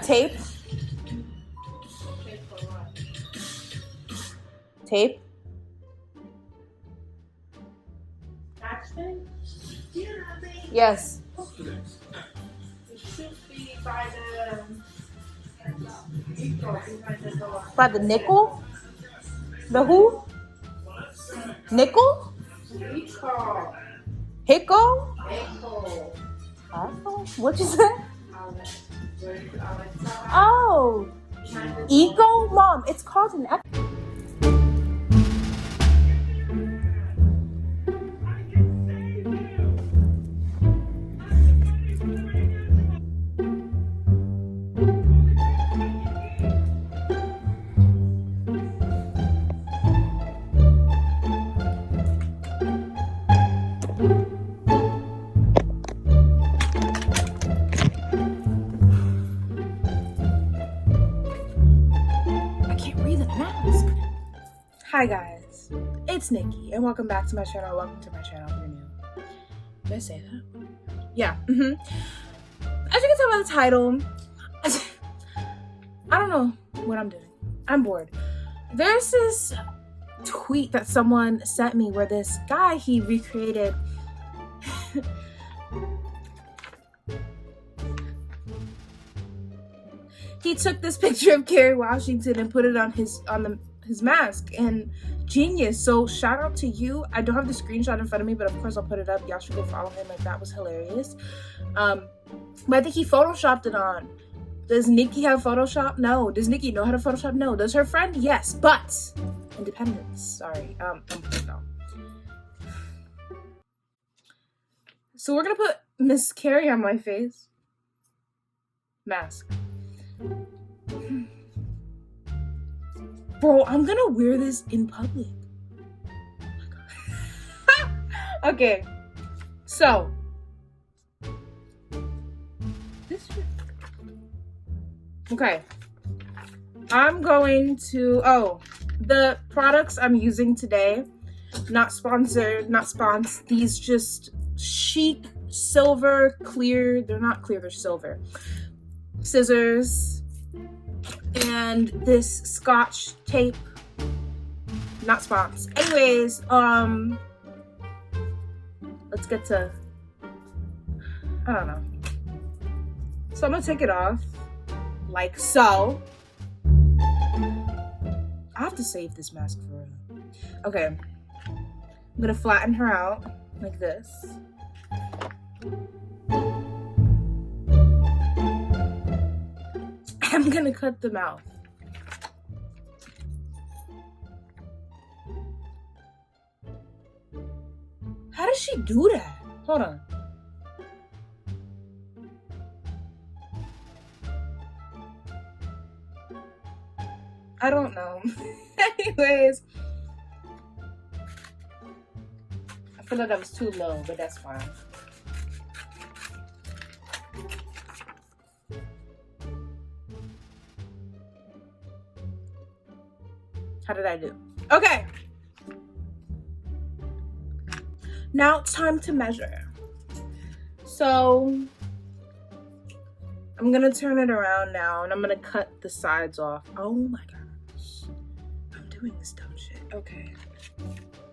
Tape? Tape? Actually, Yes. it should be by By the nickel? The who? Nickel? Recall. Hicko? Echo. What you say? Oh. Eco? Mom, it's called an echo. Hi guys, it's Nikki and welcome back to my channel. Welcome to my channel if you're new. Did I say that? Yeah. As you can tell by the title, I don't know what I'm doing. I'm bored. There's this tweet that someone sent me where this guy, he recreated he took this picture of Kerry Washington and put it on his mask, and genius. So shout out to you. I don't have the screenshot in front of me, but of course I'll put it up. Y'all should go follow him. Like, that was hilarious. But I think he photoshopped it on. Does Nikki have Photoshop? No. Does Nikki know how to Photoshop? No. Does her friend? Yes. But independence. Sorry. No. So we're gonna put Miss Kerry on my face. Mask. Bro, I'm gonna wear this in public. Oh my God. Okay, so okay, I'm going to, the products I'm using today, not sponsored, not sponsored, these just chic silver clear, they're not clear, they're silver, scissors, and this Scotch tape, not sponsored. Anyways, let's get to, I don't know. So I'm gonna take it off, like so. I have to save this mask for real. Okay, I'm gonna flatten her out like this. I'm gonna cut the mouth. How does she do that? Hold on. I don't know. Anyways, I feel like that was too low, but that's fine. How did I do? Okay. Now it's time to measure. So I'm gonna turn it around now and I'm gonna cut the sides off. Oh my gosh. I'm doing this dumb shit. Okay.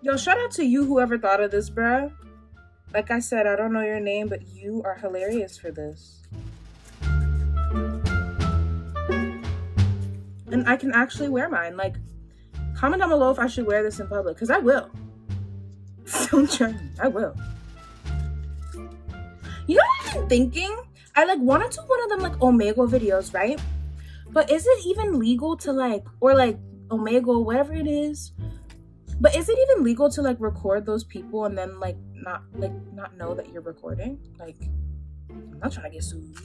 Yo, shout out to you, whoever thought of this, bruh. Like I said, I don't know your name, but you are hilarious for this. And I can actually wear mine. Like, comment down below if I should wear this in public, because I will. Don't try me. I will. You know what I've been thinking? I like wanted to do one of them like Omegle videos, right? But is it even legal to like, or like Omegle, whatever it is? But is it even legal to like record those people and then like not know that you're recording? Like, I'm not trying to get sued.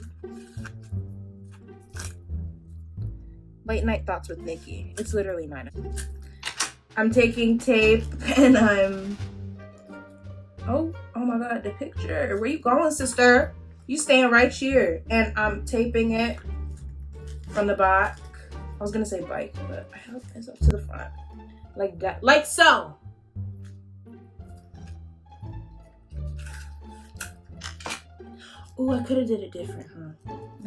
Late night thoughts with Nikki. It's literally 9. I'm taking tape and I'm, oh my God, the picture. Where you going, sister? You staying right here. And I'm taping it from the back. I was gonna say bike, but I hope it's up to the front. Like that, like so. Oh, I could have did it different, huh?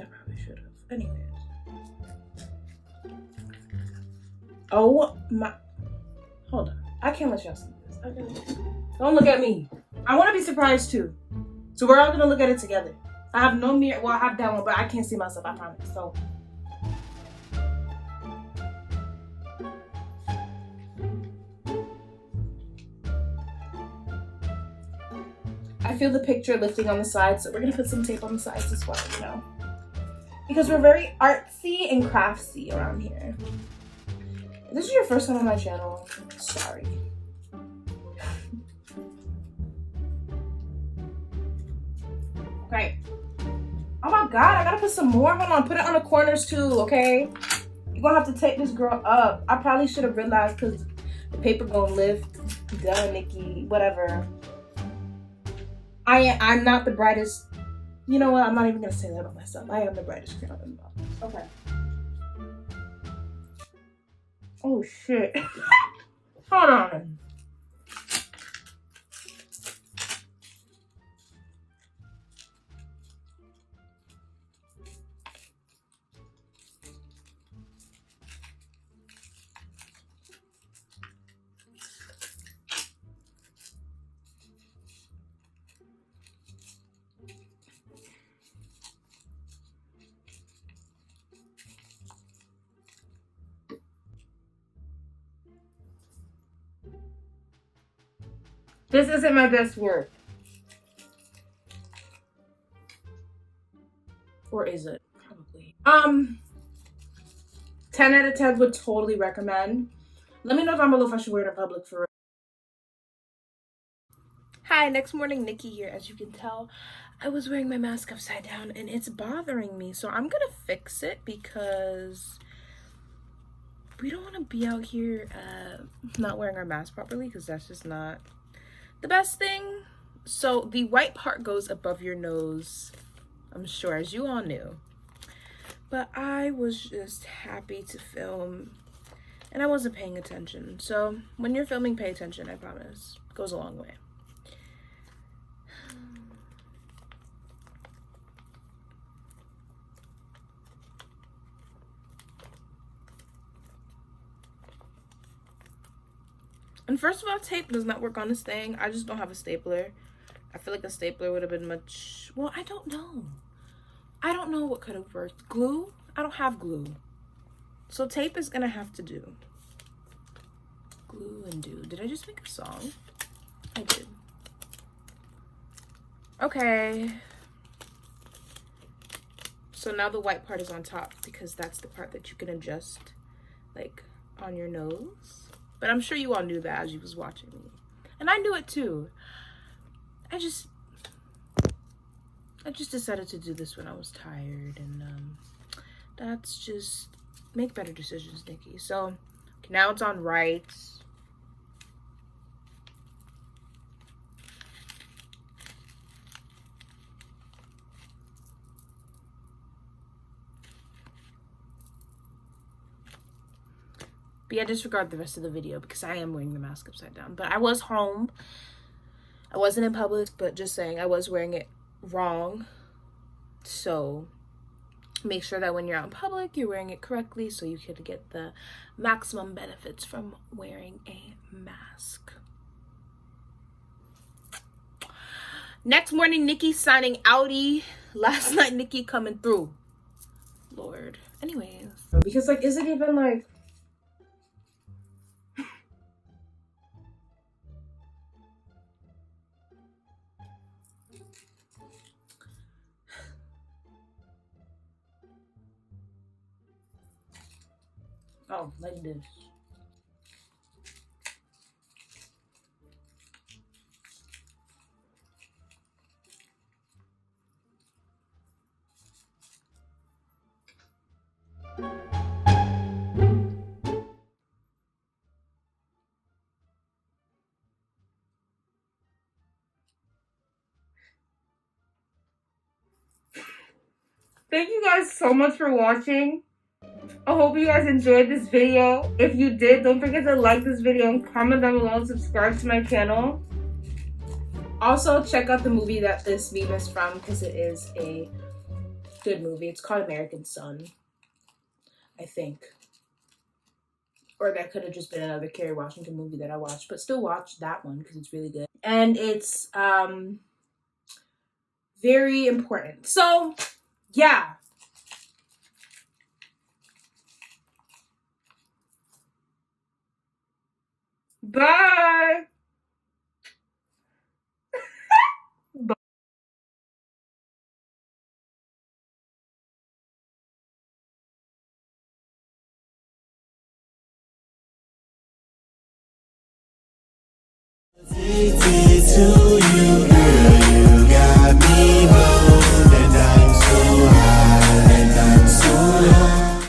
I probably should have. Anyways. Oh my. Hold on. I can't let y'all see this. Don't look at me. I want to be surprised too. So we're all going to look at it together. I have no mirror. Well, I have that one, but I can't see myself. I promise. So. I feel the picture lifting on the sides, so we're going to put some tape on the sides as well, you know. Because we're very artsy and craftsy around here. If this is your first time on my channel, sorry. Okay. Oh my god, I gotta put some more. Hold on, put it on the corners too, okay? You're gonna have to take this girl up. I probably should have realized because the paper gonna lift. Duh, Nikki. Whatever. I'm not the brightest. You know what? I'm not even gonna say that about myself. I am the brightest girl in the office. Okay. Oh shit. Hold on. This isn't my best work. Or is it? Probably. 10 out of 10 would totally recommend. Let me know down below if I should wear it in public for real. Hi, next morning, Nikki here. As you can tell, I was wearing my mask upside down and it's bothering me. So I'm gonna fix it because we don't want to be out here not wearing our mask properly because that's just not the best thing. So the white part goes above your nose, I'm sure, as you all knew. But I was just happy to film and I wasn't paying attention. So when you're filming, pay attention, I promise. It goes a long way. And first of all, tape does not work on this thing. I just don't have a stapler. I feel like a stapler would have been much... Well, I don't know. I don't know what could have worked. Glue? I don't have glue. So tape is gonna have to do. Glue and do. Did I just make a song? I did. Okay. So now the white part is on top because that's the part that you can adjust, like, on your nose. But I'm sure you all knew that as you was watching me. And I knew it too. I just decided to do this when I was tired. And that's just, make better decisions, Nikki. So now it's on right. But yeah, disregard the rest of the video because I am wearing the mask upside down. But I was home. I wasn't in public, but just saying, I was wearing it wrong. So make sure that when you're out in public, you're wearing it correctly so you could get the maximum benefits from wearing a mask. Next morning, Nikki signing outie. Last night, Nikki coming through. Lord. Anyways. Because, like, is it even, like... Oh, like this. Thank you guys so much for watching. I hope you guys enjoyed this video. If you did, don't forget to like this video and comment down below and subscribe to my channel. Also, check out the movie that this meme is from because it is a good movie. It's called American Son, I think. Or that could have just been another Kerry Washington movie that I watched, but still watch that one because it's really good. And it's very important. So, yeah. Bye. Bye.